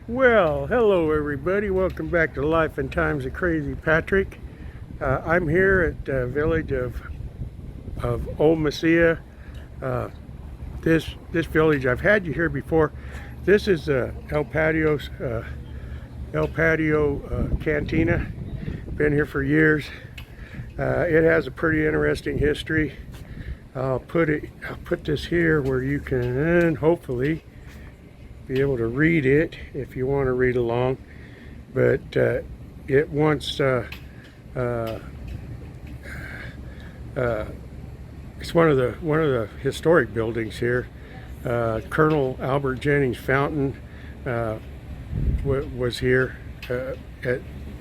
Well, hello everybody. Welcome back to Life and Times of Crazy Patrick. I'm here at the village of Old Mesilla. This village, I've had you here before. This is El Patio Cantina. Been here for years. It has a pretty interesting history. I'll put this here where you can hopefully be able to read it if you want to read along. But it once it's one of the historic buildings here. Colonel Albert Jennings Fountain was here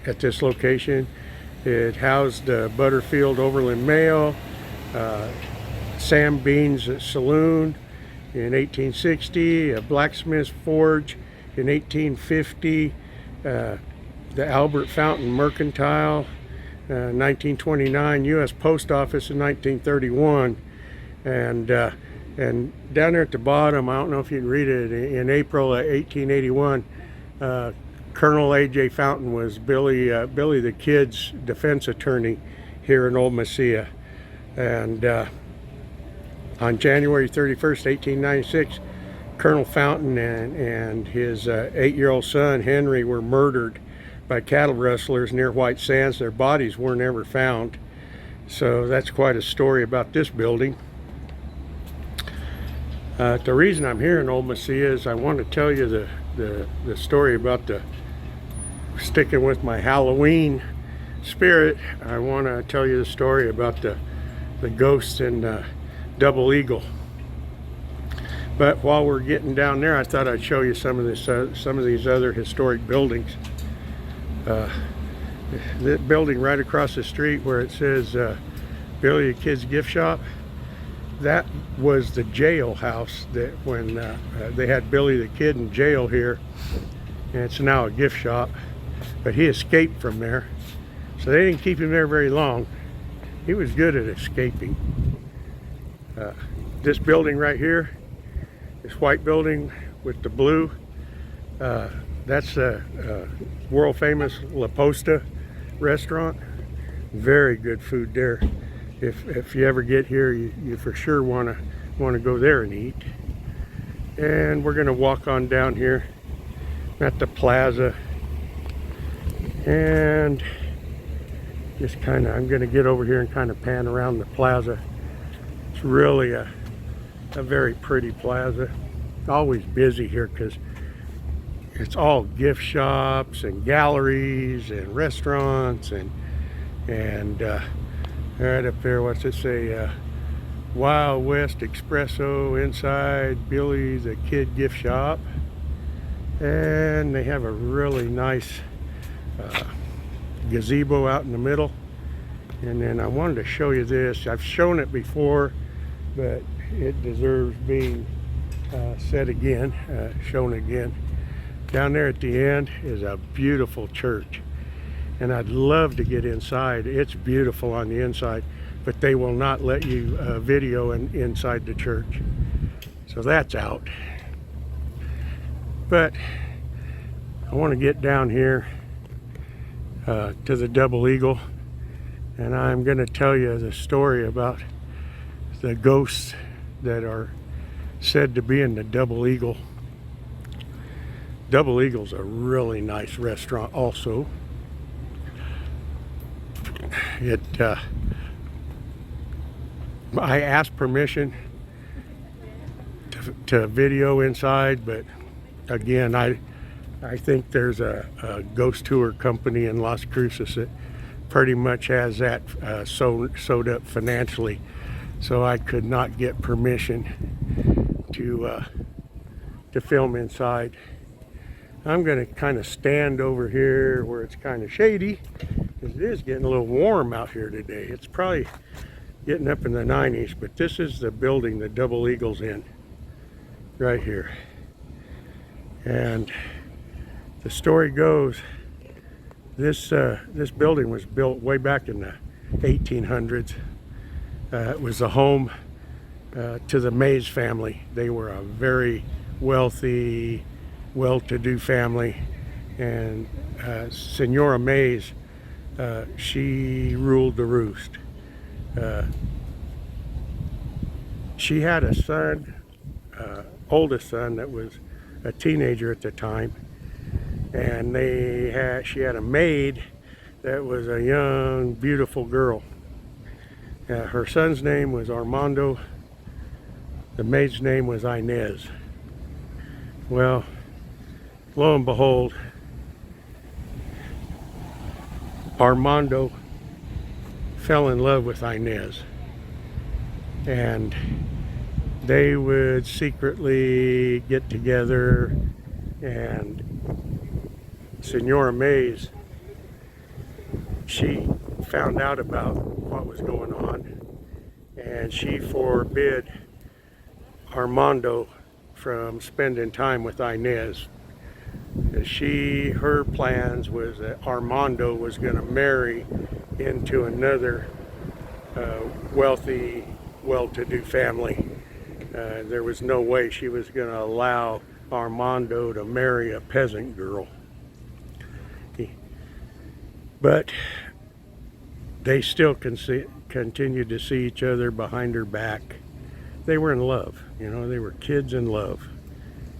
at this location. It housed Butterfield Overland Mail, Sam Bean's Saloon in 1860, a blacksmith's forge in 1850, the Albert Fountain Mercantile, 1929, U.S. Post Office in 1931, and down there at the bottom, I don't know if you can read it, in April of 1881, Colonel A.J. Fountain was Billy the Kid's defense attorney here in Old Mesilla, and on January 31st, 1896, Colonel Fountain and his 8-year-old son, Henry, were murdered by cattle rustlers near White Sands. Their bodies were never found. So that's quite a story about this building. The reason I'm here in Old Mesilla is I want to tell you the story about sticking with my Halloween spirit. I want to tell you the story about the ghosts in Double Eagle. But while we're getting down there, I thought I'd show you some of these other historic buildings. The building right across the street where it says Billy the Kid's Gift Shop, that was the jail house that when they had Billy the Kid in jail here, and it's now a gift shop, but he escaped from there, so they didn't keep him there very long. He was good at escaping. This building right here, this white building with the blue, that's a world famous La Posta restaurant. Very good food there. If you ever get here, you for sure want to go there and eat. And we're going to walk on down here at the plaza, and just I'm going to get over here and kind of pan around the plaza. It's really a very pretty plaza. Always busy here because it's all gift shops and galleries and restaurants and right up there, what's it say? Wild West Espresso inside Billy the Kid Gift Shop. And they have a really nice gazebo out in the middle. And then I wanted to show you this. I've shown it before, but it deserves being said again, shown again. Down there at the end is a beautiful church, and I'd love to get inside. It's beautiful on the inside, but they will not let you video inside the church, so that's out. But I want to get down here to the Double Eagle, and I'm going to tell you the story about the ghosts that are said to be in the Double Eagle. Double Eagle's a really nice restaurant also. I asked permission to video inside, but again, I think there's a ghost tour company in Las Cruces that pretty much has that sewed up financially, so I could not get permission to film inside. I'm going to kind of stand over here where it's kind of shady, because it is getting a little warm out here today. It's probably getting up in the 90s, but this is the building the Double Eagle's in, right here. And the story goes, this building was built way back in the 1800s. It was a home to the Mays family. They were a very wealthy well-to-do family, and Senora Mays, she ruled the roost. She had a son, oldest son, that was a teenager at the time, and she had a maid that was a young, beautiful girl. Her son's name was Armando. The maid's name was Inez. Well, lo and behold, Armando fell in love with Inez, and they would secretly get together, and Senora Mays, she found out about what was going on, and she forbid Armando from spending time with Inez. Her plans was that Armando was going to marry into another wealthy, well-to-do family. There was no way she was going to allow Armando to marry a peasant girl. But they still continued to see each other behind her back. They were in love, you know, they were kids in love.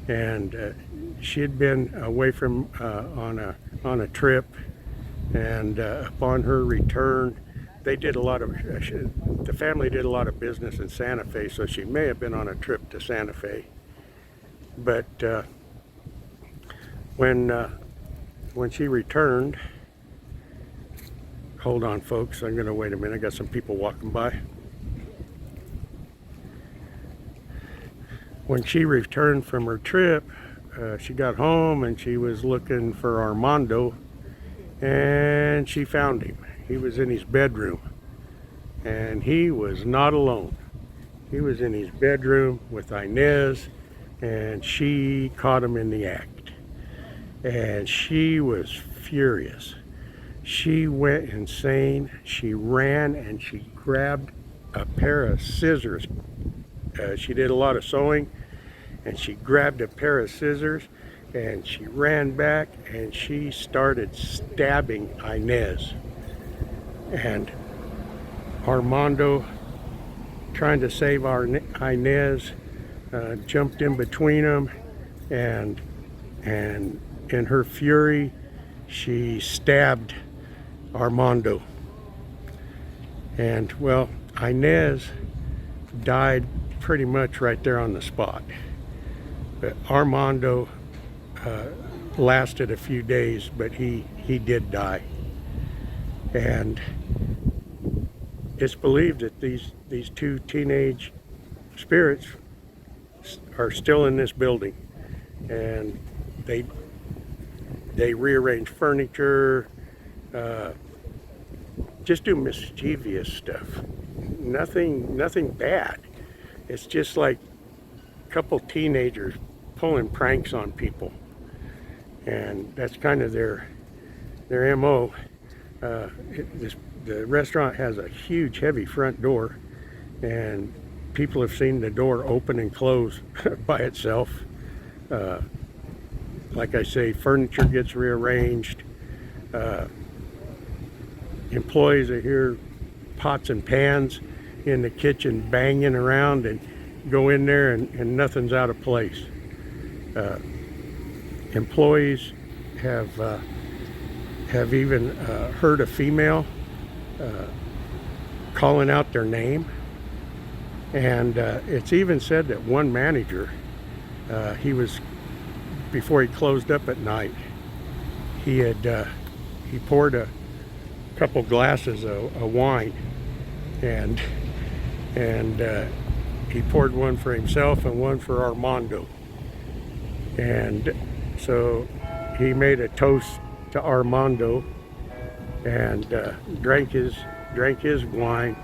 And she had been away from on a trip, and upon her return, they did a lot of the family did a lot of business in Santa Fe, so she may have been on a trip to Santa Fe. But when she returned, hold on, folks, I'm gonna wait a minute. I got some people walking by. When she returned from her trip, she got home and she was looking for Armando, and she found him. He was in his bedroom, and he was not alone. He was in his bedroom with Inez, and she caught him in the act. And she was furious. She went insane. She ran and she grabbed a pair of scissors. She did a lot of sewing, and she grabbed a pair of scissors and she ran back and she started stabbing Inez. And Armando, trying to save Inez, jumped in between them, and in her fury, she stabbed Armando. And well, Inez died pretty much right there on the spot. But Armando lasted a few days, but he did die. And it's believed that these two teenage spirits are still in this building, and they rearrange furniture, just do mischievous stuff. Nothing bad. It's just like a couple teenagers pulling pranks on people, and that's kind of their MO. The restaurant has a huge, heavy front door, and people have seen the door open and close by itself. Like I say, furniture gets rearranged. Employees are here, pots and pans in the kitchen banging around, and go in there and nothing's out of place. Employees have even heard a female calling out their name, and it's even said that one manager, before he closed up at night, he poured a couple glasses of wine, and he poured one for himself and one for Armando, and so he made a toast to Armando, and drank his wine,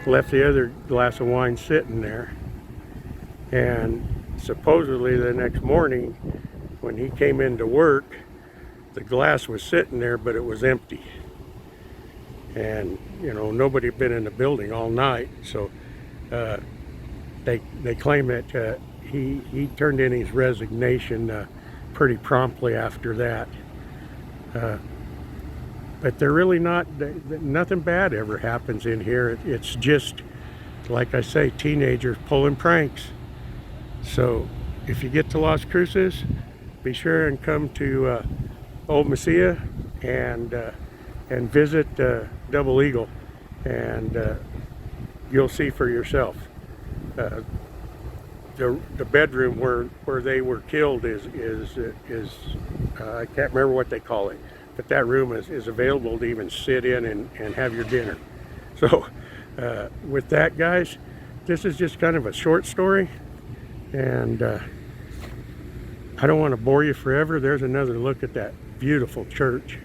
left the other glass of wine sitting there, and supposedly the next morning when he came into work, the glass was sitting there, but it was empty. And you know, nobody had been in the building all night, so they claim that he turned in his resignation pretty promptly after that. But they're really not, nothing bad ever happens in here. It's just, like I say, teenagers pulling pranks. So if you get to Las Cruces, be sure and come to Old Mesilla and visit Double Eagle, and you'll see for yourself. The bedroom where they were killed is I can't remember what they call it, but that room is available to even sit in and have your dinner. So with that, guys, this is just kind of a short story, and I don't want to bore you forever. There's another look at that beautiful church,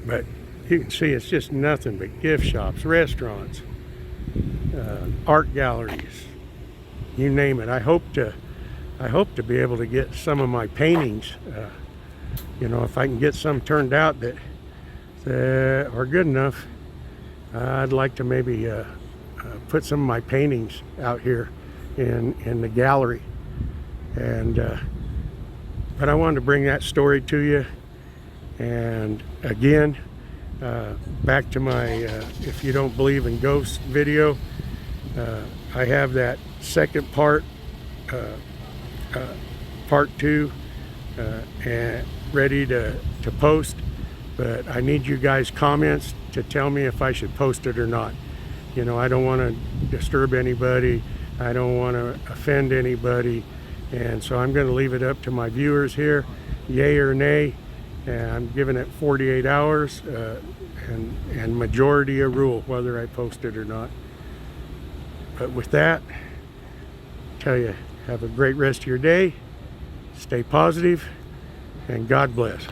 but you can see it's just nothing but gift shops, restaurants, art galleries, you name it. I hope to be able to get some of my paintings, you know, if I can get some turned out that are good enough. I'd like to maybe put some of my paintings out here in the gallery, and but I wanted to bring that story to you. And again, back to my if you don't believe in ghosts video, I have that second part, part 2, and ready to post, but I need you guys' comments to tell me if I should post it or not. You know, I don't want to disturb anybody, I don't want to offend anybody, and so I'm going to leave it up to my viewers here, yay or nay. And I'm giving it 48 hours, and majority a rule whether I post it or not. But with that, tell you, have a great rest of your day, stay positive, and God bless.